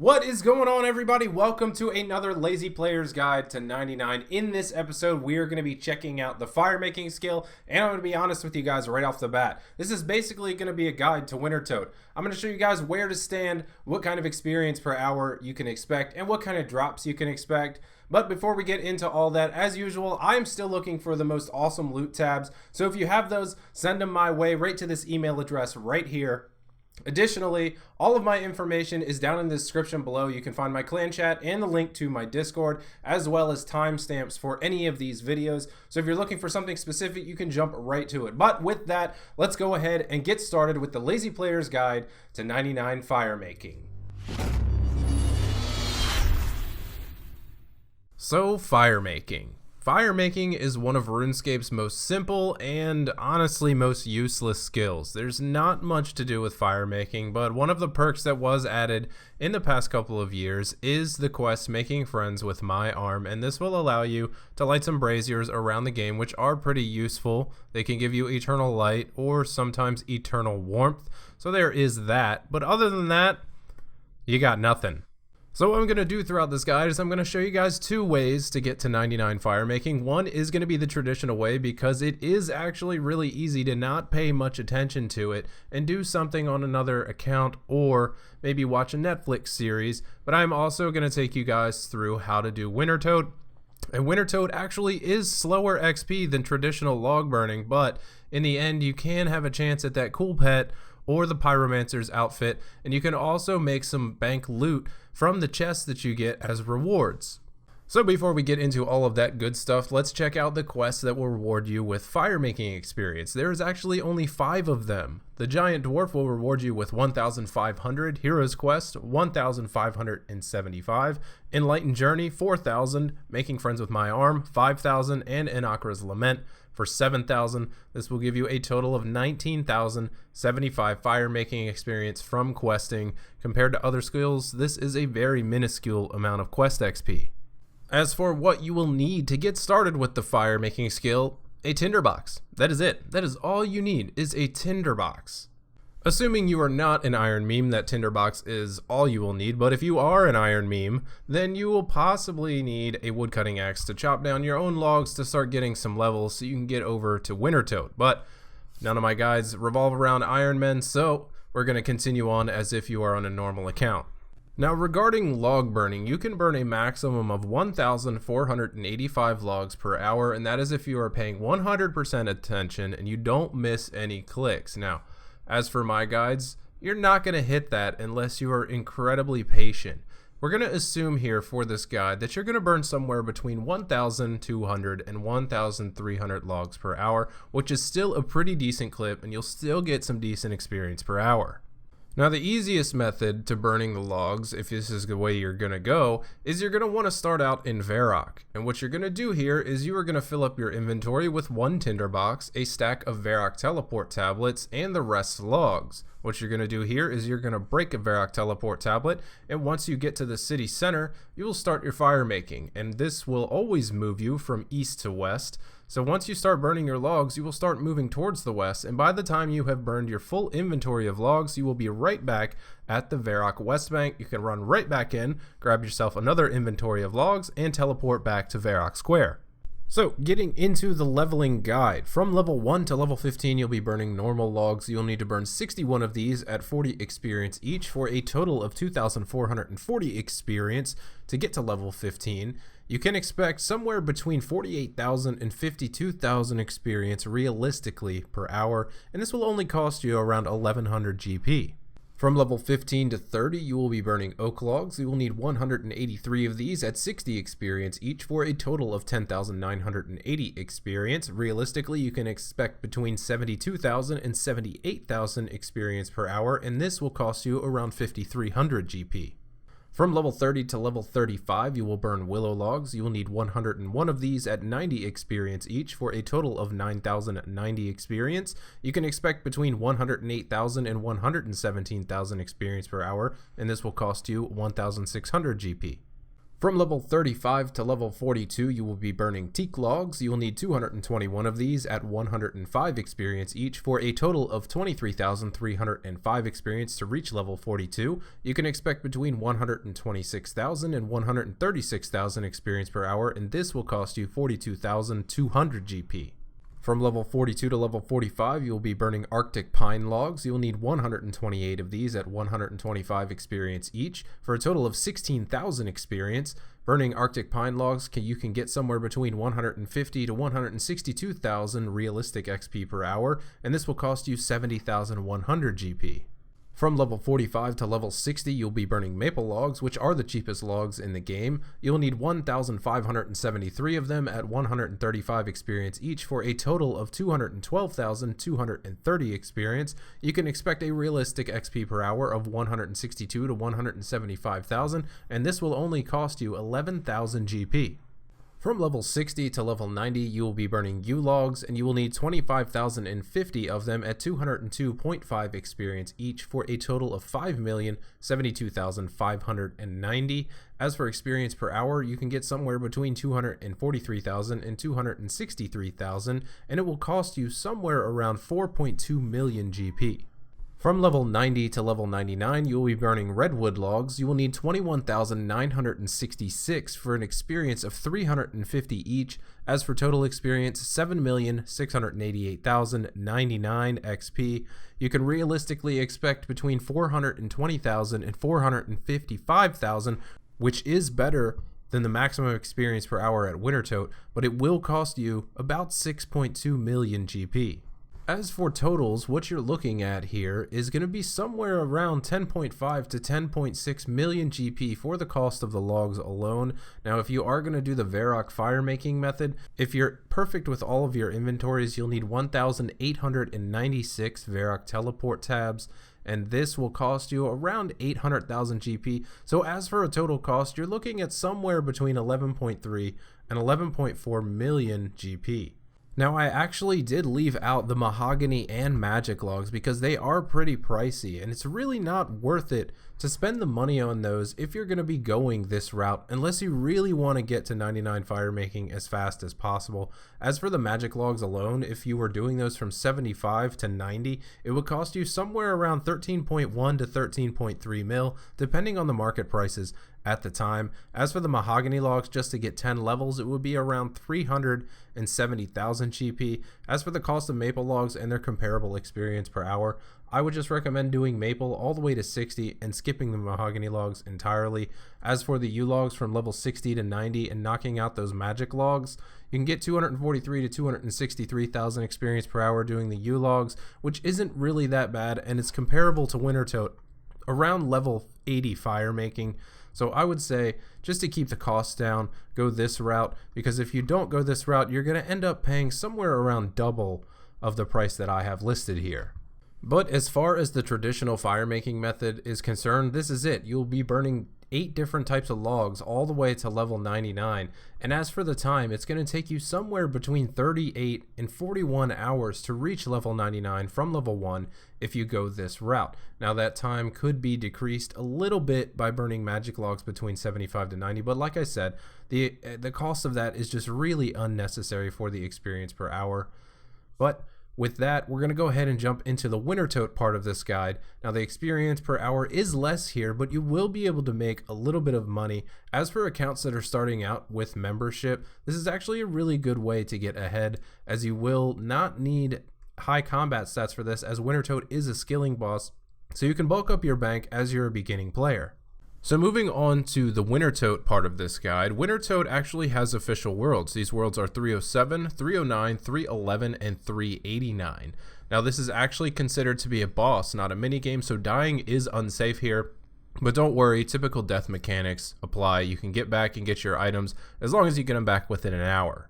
What is going on, everybody? Welcome to another Lazy Player's Guide to 99. In this episode, we are going to be checking out the firemaking skill, and I'm going to be honest with you guys right off the bat. This is basically going to be a guide to Wintertodt. I'm going to show you guys where to stand, what kind of experience per hour you can expect, and what kind of drops you can expect. But before we get into all that, as usual, I'm still looking for the most awesome loot tabs. So if you have those, send them my way right to this email address right here. Additionally, all of my information is down in the description below. You can find my clan chat and the link to my Discord, as well as timestamps for any of these videos. So if you're looking for something specific, you can jump right to it. But with that, let's go ahead and get started with the Lazy Player's Guide to 99 Firemaking. So, firemaking. Firemaking is one of RuneScape's most simple and honestly most useless skills. There's not much to do with firemaking, but one of the perks that was added in the past couple of years is the quest Making Friends with My Arm, and this will allow you to light some braziers around the game, which are pretty useful. They can give you eternal light or sometimes eternal warmth, so there is that. But other than that, you got nothing. So what I'm going to do throughout this guide is I'm going to show you guys two ways to get to 99 firemaking. One is going to be the traditional way because it is actually really easy to not pay much attention to it and do something on another account or maybe watch a Netflix series. But I'm also going to take you guys through how to do Wintertodt. And Wintertodt actually is slower XP than traditional log burning, but in the end you can have a chance at that cool pet or the pyromancer's outfit, and you can also make some bank loot from the chests that you get as rewards. So before we get into all of that good stuff, let's check out the quests that will reward you with firemaking experience. There is actually only 5 of them. The Giant Dwarf will reward you with 1,500, Hero's Quest 1,575, Enlightened Journey 4,000, Making Friends with My Arm 5,000, and Enochra's Lament for 7,000. This will give you a total of 19,075 firemaking experience from questing. Compared to other skills, this is a very minuscule amount of quest XP. As for what you will need to get started with the firemaking skill, a tinderbox. That is it. That is all you need, is a tinderbox. Assuming you are not an iron meme, that tinderbox is all you will need, but if you are an iron meme, then you will possibly need a woodcutting axe to chop down your own logs to start getting some levels so you can get over to Wintertodt. But none of my guides revolve around iron men, so we're going to continue on as if you are on a normal account. Now regarding log burning, you can burn a maximum of 1,485 logs per hour, and that is if you are paying 100% attention and you don't miss any clicks. Now, as for my guides, you're not going to hit that unless you are incredibly patient. We're going to assume here for this guide that you're going to burn somewhere between 1,200 and 1,300 logs per hour, which is still a pretty decent clip, and you'll still get some decent experience per hour. Now the easiest method to burning the logs, if this is the way you're going to go, is you're going to want to start out in Varrock. And what you're going to do here is you are going to fill up your inventory with 1 tinderbox, a stack of Varrock teleport tablets, and the rest logs. What you're going to do here is you're going to break a Varrock teleport tablet, and once you get to the city center, you will start your firemaking, and this will always move you from east to west. So once you start burning your logs, you will start moving towards the west, and by the time you have burned your full inventory of logs, you will be right back at the Varrock West Bank. You can run right back in, grab yourself another inventory of logs, and teleport back to Varrock Square. So, getting into the leveling guide. From level 1 to level 15, you'll be burning normal logs. You'll need to burn 61 of these at 40 experience each for a total of 2,440 experience to get to level 15. You can expect somewhere between 48,000 and 52,000 experience realistically per hour, and this will only cost you around 1,100 GP. From level 15 to 30, you will be burning oak logs. You will need 183 of these at 60 experience each for a total of 10,980 experience. Realistically, you can expect between 72,000 and 78,000 experience per hour, and this will cost you around 5,300 GP. From level 30 to level 35, you will burn willow logs. You will need 101 of these at 90 experience each for a total of 9,090 experience. You can expect between 108,000 and 117,000 experience per hour, and this will cost you 1,600 GP. From level 35 to level 42, you will be burning teak logs. You will need 221 of these at 105 experience each for a total of 23,305 experience to reach level 42. You can expect between 126,000 and 136,000 experience per hour, and this will cost you 42,200 GP. From level 42 to level 45, you will be burning Arctic pine logs. You'll need 128 of these at 125 experience each for a total of 16,000 experience. Burning Arctic pine logs, you can get somewhere between 150 to 162,000 realistic XP per hour, and this will cost you 70,100 GP. From level 45 to level 60, you'll be burning maple logs, which are the cheapest logs in the game. You'll need 1,573 of them at 135 experience each for a total of 212,230 experience. You can expect a realistic XP per hour of 162 to 175,000, and this will only cost you 11,000 GP. From level 60 to level 90, you will be burning U logs, and you will need 25,050 of them at 202.5 experience each for a total of 5,072,590. As for experience per hour, you can get somewhere between 243,000 and 263,000, and it will cost you somewhere around 4.2 million GP. From level 90 to level 99, you will be burning redwood logs. You will need 21,966 for an experience of 350 each. As for total experience, 7,688,099 XP. You can realistically expect between 420,000 and 455,000, which is better than the maximum experience per hour at Wintertodt, but it will cost you about 6.2 million GP. As for totals, what you're looking at here is going to be somewhere around 10.5 to 10.6 million GP for the cost of the logs alone. Now, if you are going to do the Varrock firemaking method, if you're perfect with all of your inventories, you'll need 1,896 Varrock teleport tabs, and this will cost you around 800,000 GP. So as for a total cost, you're looking at somewhere between 11.3 and 11.4 million GP. Now, I actually did leave out the mahogany and magic logs because they are pretty pricey, and it's really not worth it to spend the money on those if you're going to be going this route, unless you really want to get to 99 firemaking as fast as possible. As for the magic logs alone, if you were doing those from 75 to 90, it would cost you somewhere around 13.1 to 13.3 mil, depending on the market prices at the time. As for the mahogany logs, just to get 10 levels, it would be around 370,000 GP. As for the cost of maple logs and their comparable experience per hour, I would just recommend doing maple all the way to 60 and skipping the mahogany logs entirely. As for the U logs from level 60 to 90 and knocking out those magic logs, you can get 243 to 263,000 experience per hour doing the U logs, which isn't really that bad, and it's comparable to Wintertodt around level 80 firemaking. So I would say, just to keep the costs down, go this route, because if you don't go this route, you're going to end up paying somewhere around double of the price that I have listed here. But as far as the traditional firemaking method is concerned, this is it. You'll be burning 8 different types of logs all the way to level 99. And as for the time, it's going to take you somewhere between 38 and 41 hours to reach level 99 from level 1 if you go this route. Now, that time could be decreased a little bit by burning magic logs between 75 to 90, but like I said, the cost of that is just really unnecessary for the experience per hour. But with that, we're going to go ahead and jump into the Wintertodt part of this guide. Now, the experience per hour is less here, but you will be able to make a little bit of money. As for accounts that are starting out with membership, this is actually a really good way to get ahead, as you will not need high combat stats for this, as Wintertodt is a skilling boss, so you can bulk up your bank as you're a beginning player. So moving on to the Wintertodt part of this guide, Wintertodt actually has official worlds. These worlds are 307, 309, 311, and 389. Now, this is actually considered to be a boss, not a minigame, so dying is unsafe here. But don't worry, typical death mechanics apply. You can get back and get your items as long as you get them back within an hour.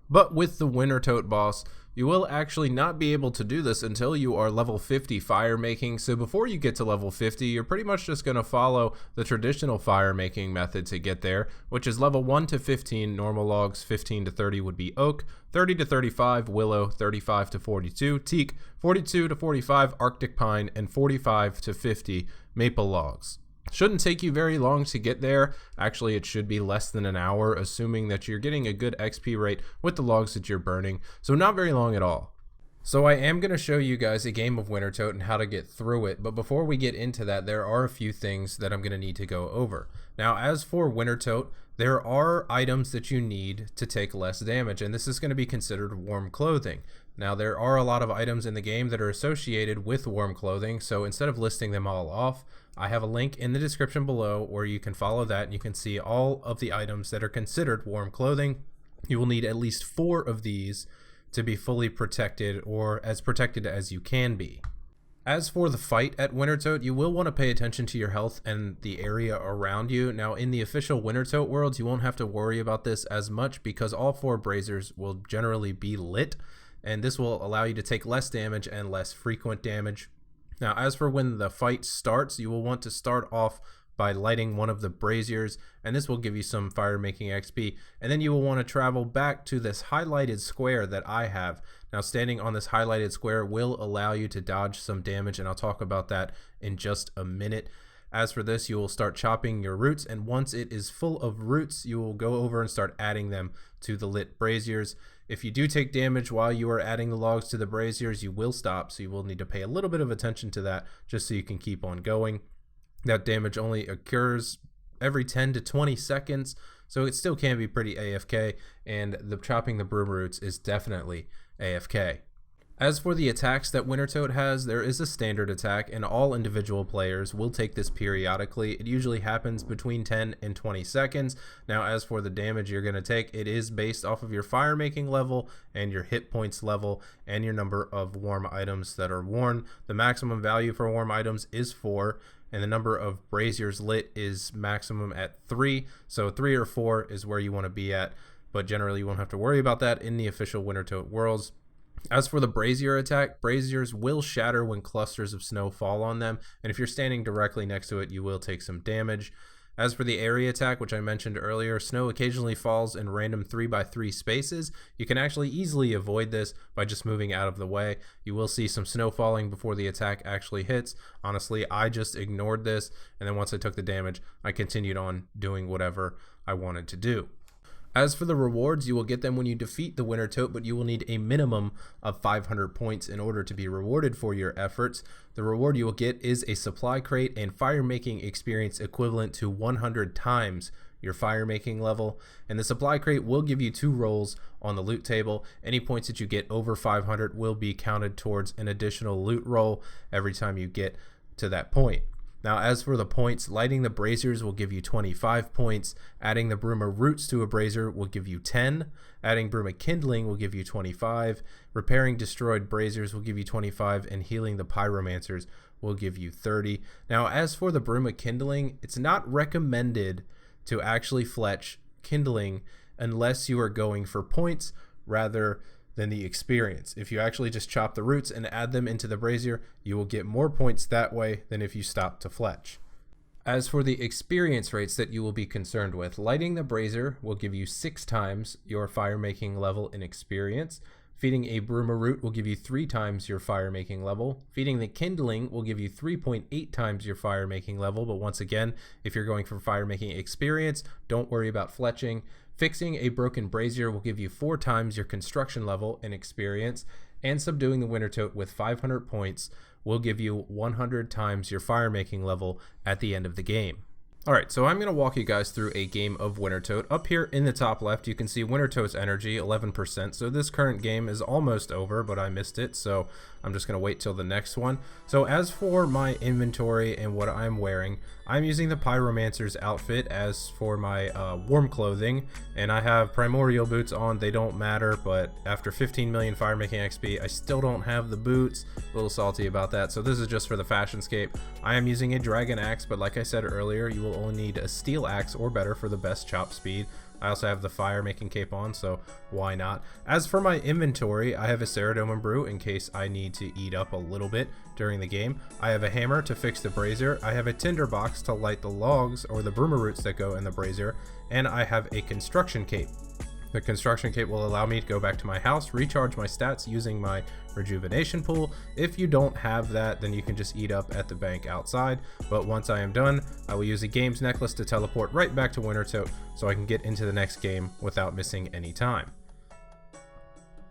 But with the Wintertodt boss, you will actually not be able to do this until you are level 50 firemaking. So before you get to level 50, you're pretty much just going to follow the traditional firemaking method to get there, which is level 1 to 15 normal logs, 15 to 30 would be oak, 30 to 35 willow, 35 to 42 teak, 42 to 45 arctic pine, and 45 to 50 maple logs. Shouldn't take you very long to get there. Actually, it should be less than an hour, assuming that you're getting a good XP rate with the logs that you're burning. So not very long at all. So I am going to show you guys a game of Wintertodt and how to get through it. But before we get into that, there are a few things that I'm going to need to go over. Now, as for Wintertodt, there are items that you need to take less damage, and this is going to be considered warm clothing. Now, there are a lot of items in the game that are associated with warm clothing, so instead of listing them all off, I have a link in the description below where you can follow that and you can see all of the items that are considered warm clothing. You will need at least 4 of these to be fully protected, or as protected as you can be. As for the fight at Wintertodt, you will want to pay attention to your health and the area around you. Now, in the official Wintertodt worlds, you won't have to worry about this as much because all 4 braziers will generally be lit, and this will allow you to take less damage and less frequent damage. Now, as for when the fight starts, you will want to start off by lighting one of the braziers, and this will give you some fire making XP, and then you will want to travel back to this highlighted square that I have. Now, standing on this highlighted square will allow you to dodge some damage, and I'll talk about that in just a minute. As for this, you will start chopping your roots, and once it is full of roots, you will go over and start adding them to the lit braziers. If you do take damage while you are adding the logs to the braziers, you will stop, so you will need to pay a little bit of attention to that just so you can keep on going. That damage only occurs every 10 to 20 seconds, so it still can be pretty AFK, and the chopping the broom roots is definitely AFK. As for the attacks that Wintertodt has, there is a standard attack, and all individual players will take this periodically. It usually happens between 10 and 20 seconds. Now, as for the damage you're going to take, it is based off of your fire making level and your hit points level and your number of warm items that are worn. The maximum value for warm items is 4, and the number of braziers lit is maximum at 3. So 3 or 4 is where you want to be at, but generally you won't have to worry about that in the official Wintertodt worlds. As for the brazier attack, braziers will shatter when clusters of snow fall on them, and if you're standing directly next to it, you will take some damage. As for the area attack, which I mentioned earlier, snow occasionally falls in random 3x3 spaces. You can actually easily avoid this by just moving out of the way. You will see some snow falling before the attack actually hits. Honestly, I just ignored this, and then once I took the damage, I continued on doing whatever I wanted to do. As for the rewards, you will get them when you defeat the Wintertodt, but you will need a minimum of 500 points in order to be rewarded for your efforts. The reward you will get is a supply crate and fire making experience equivalent to 100 times your fire making level, and the supply crate will give you 2 rolls on the loot table. Any points that you get over 500 will be counted towards an additional loot roll every time you get to that point. Now, as for the points, lighting the braziers will give you 25 points, adding the broom of roots to a brazier will give you 10, adding broom of kindling will give you 25, repairing destroyed braziers will give you 25, and healing the pyromancers will give you 30. Now, as for the broom of kindling, it's not recommended to actually fletch kindling unless you are going for points rather than the experience. If you actually just chop the roots and add them into the brazier, you will get more points that way than if you stop to fletch. As for the experience rates that you will be concerned with, lighting the brazier will give you 6 times your fire making level in experience. Feeding a broom of root will give you 3 times your fire making level. Feeding the kindling will give you 3.8 times your fire making level, but once again, if you're going for fire making experience, don't worry about fletching. Fixing a broken brazier will give you 4 times your construction level in experience, and subduing the Wintertodt with 500 points will give you 100 times your fire making level at the end of the game. Alright, so I'm going to walk you guys through a game of Wintertodt. Up here in the top left, you can see Wintertodt's energy, 11%. So this current game is almost over, but I missed it, so I'm just going to wait till the next one. So as for my inventory and what I'm wearing, I'm using the Pyromancer's outfit as for my warm clothing, and I have Primordial boots on. They don't matter, but after 15 million fire making XP, I still don't have the boots. A little salty about that, so this is just for the fashionscape. I am using a dragon axe, but like I said earlier, you will only need a steel axe or better for the best chop speed. I also have the fire making cape on, so why not? As for my inventory, I have a Ceradoman brew in case I need to eat up a little bit during the game. I have a hammer to fix the brazier. I have a tinder box to light the logs or the broomer roots that go in the brazier, and I have a construction cape. The construction kit will allow me to go back to my house, recharge my stats using my rejuvenation pool. If you don't have that, then you can just eat up at the bank outside. But once I am done, I will use a games necklace to teleport right back to Wintertodt so I can get into the next game without missing any time.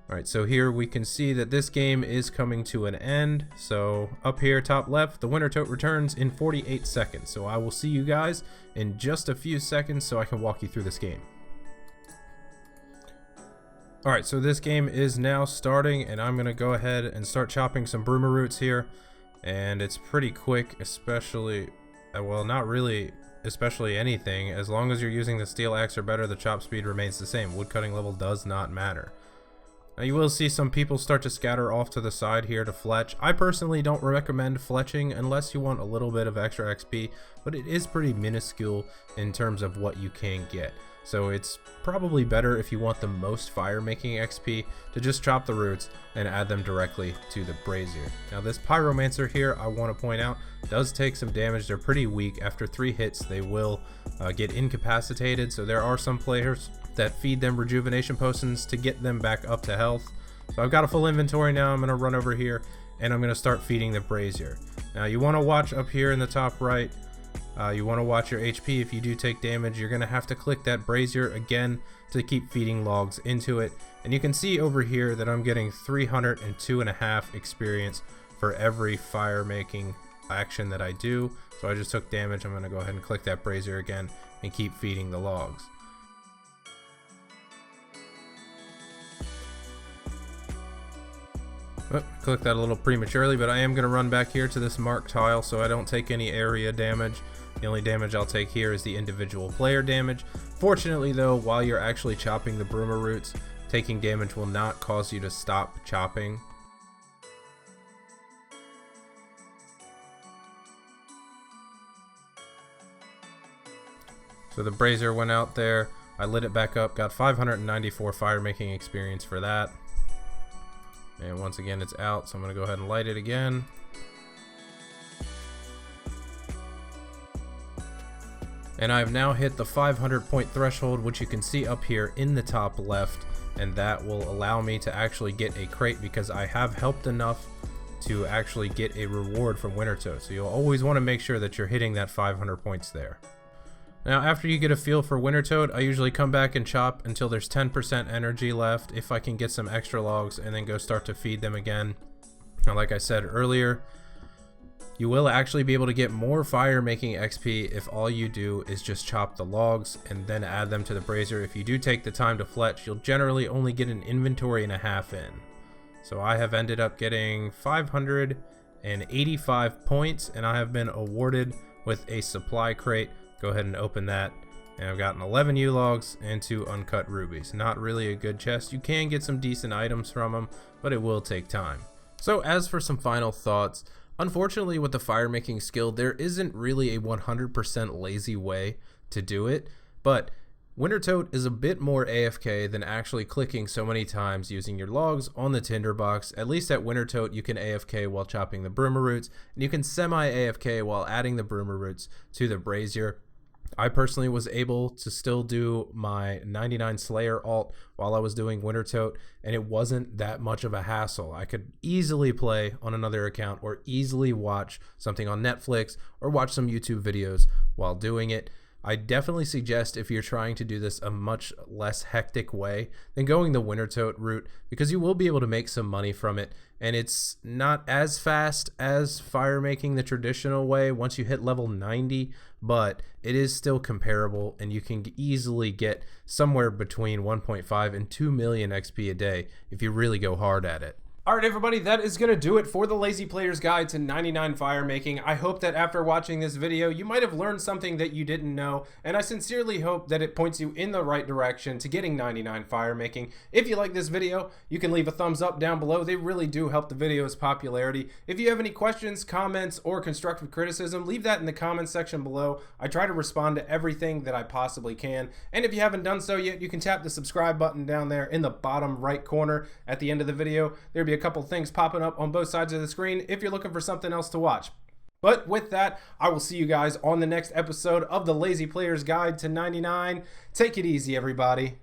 Alright, so here we can see that this game is coming to an end. So up here, top left, the Wintertodt returns in 48 seconds. So I will see you guys in just a few seconds so I can walk you through this game. Alright, so this game is now starting, and I'm going to go ahead and start chopping some broomer roots here. And it's pretty quick, especially, well, not really especially anything. As long as you're using the steel axe or better, the chop speed remains the same. Woodcutting level does not matter. Now you will see some people start to scatter off to the side here to fletch. I personally don't recommend fletching unless you want a little bit of extra XP, but it is pretty minuscule in terms of what you can get. So it's probably better if you want the most fire making XP to just chop the roots and add them directly to the brazier. Now this pyromancer here, I want to point out, does take some damage. They're pretty weak. After 3 hits they will get incapacitated, so there are some players that feed them rejuvenation potions to get them back up to health. So I've got a full inventory now. I'm going to run over here and I'm going to start feeding the brazier. Now you want to watch up here in the top right. You want to watch your HP. If you do take damage, you're going to have to click that brazier again to keep feeding logs into it. And you can see over here that I'm getting 302.5 experience for every fire making action that I do. So I just took damage. I'm going to go ahead and click that brazier again and keep feeding the logs. Oh, click that a little prematurely, but I am going to run back here to this marked tile so I don't take any area damage. The only damage I'll take here is the individual player damage. Fortunately though, while you're actually chopping the broomer roots, taking damage will not cause you to stop chopping. So the brazier went out there, I lit it back up, got 594 fire making experience for that. And once again it's out, so I'm going to go ahead and light it again. And I've now hit the 500 point threshold, which you can see up here in the top left, and that will allow me to actually get a crate because I have helped enough to actually get a reward from Wintertodt. So you'll always want to make sure that you're hitting that 500 points there. Now after you get a feel for Wintertodt, I usually come back and chop until there's 10% energy left, if I can get some extra logs, and then go start to feed them again. Now like I said earlier, you will actually be able to get more fire making XP if all you do is just chop the logs and then add them to the brazier. If you do take the time to fletch, you'll generally only get an inventory and a half in. So I have ended up getting 585 points, and I have been awarded with a supply crate. Go ahead and open that, and I've gotten 11 U-logs and 2 uncut rubies. Not really a good chest. You can get some decent items from them, but it will take time. So as for some final thoughts, unfortunately with the fire making skill, there isn't really a 100% lazy way to do it, but Wintertodt is a bit more AFK than actually clicking so many times using your logs on the tinderbox. At least at Wintertodt you can AFK while chopping the broomer roots, and you can semi-AFK while adding the broomer roots to the brazier. I personally was able to still do my 99 Slayer alt while I was doing Wintertodt, and it wasn't that much of a hassle. I could easily play on another account or easily watch something on Netflix or watch some YouTube videos while doing it. I definitely suggest, if you're trying to do this a much less hectic way, than going the Wintertodt route, because you will be able to make some money from it, and it's not as fast as fire making the traditional way once you hit level 90, but it is still comparable, and you can easily get somewhere between 1.5 and 2 million XP a day if you really go hard at it. Alright everybody, that is going to do it for the Lazy Player's Guide to 99 Fire Making. I hope that after watching this video, you might have learned something that you didn't know, and I sincerely hope that it points you in the right direction to getting 99 Fire Making. If you like this video, you can leave a thumbs up down below. They really do help the video's popularity. If you have any questions, comments, or constructive criticism, leave that in the comments section below. I try to respond to everything that I possibly can, and if you haven't done so yet, you can tap the subscribe button down there in the bottom right corner at the end of the video. There'll be a couple things popping up on both sides of the screen if you're looking for something else to watch. But with that, I will see you guys on the next episode of the Lazy Player's Guide to 99. Take it easy, everybody.